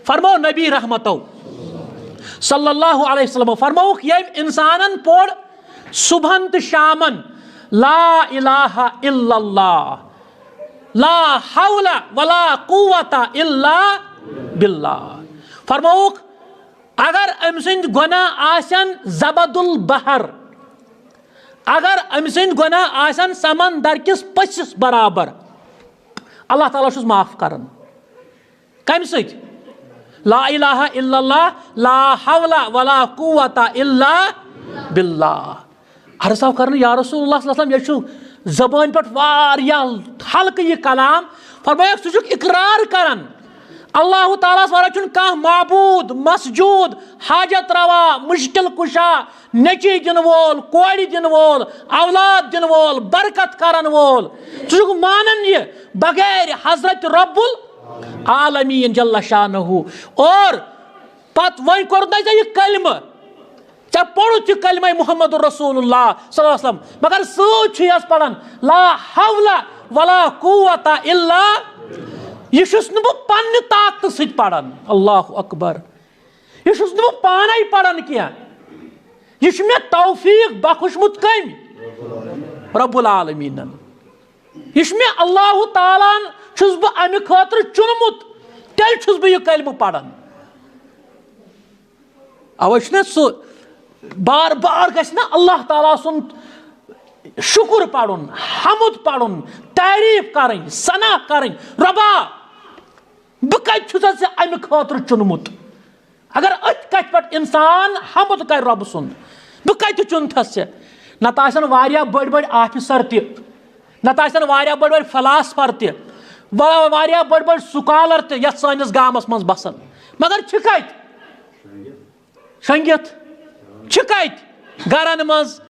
फरमो नबी रहमतो सल्लल्लाहु अलैहि वसल्लम फरमो ये इंसानन पोड़ सुबहन तो शामन ला इलाहा इल्लल्लाह ला हौला वला कुव्वता इल्ला बिल्लाह। फरमौक अगर अम सिंद गुनाह आसन ज़बदुल बहर, अगर अम सिंद गुनाह आसन समंदर किस पसिस बराबर, अल्लाह ताला छुस माफ करन। कम सत ला इलाहा इल्लल्लाह ला हौला वला कुव्वता इल्ला बिल्लाह। अर्ज़ कर या रसूलुल्लाह सल्लल्लाहु अलैहि वसल्लम ये ज़बान पे वारियाह हल्क ये कलाम। फरमाया सु इकरार करन अल्लाह ताला वाला चुन कह माबूद मसजूद हाजत रवा मुश्किल कुशा नची दिन वोल कोड़ी दिन वोल औलाद दिन वोल बरकत करन वोल सु मानन ये बगैर हजरत रब्बुल आलमीन जल्ल शानहु। और पत वही कर ये कलम चे पढ़ु तह कलमा मुहम्मद रसूलुल्लाह सल्लल्लाहु अलैहि वसल्लम, मगर सच पढ़न ला हौला वला कुव्वता इल्ला। यह पन्ने ताकत सत पढ़न, अल्लाहु अकबर, यह पाने पढ़न क्या, यह मे तौफीक बख्शमुत कम रब्बुल आलमीनन, यह मे अल्लाह ताला बह अमि खतर चुनमुत, तेल बह यह कलम पढ़न। अवे सह बार बार गना अल्लाह ताला सुन शुक्र पढ़ुन हमुद पढ़ुन तारीफ करें सना करें रबा बह कत अमि खतर चुनमुत। अगर अथ कथ पे इंसान हमुद कर रब सुन बह कत चुनथस नत वारिया बड़ बड़ ऑफिसर तन वारिया बड़ बड़ फिलासफर वारिया बड़ बड़ स्कॉलर त सानिस गामस मज बसान, मगर कत शंगित कत गरन मज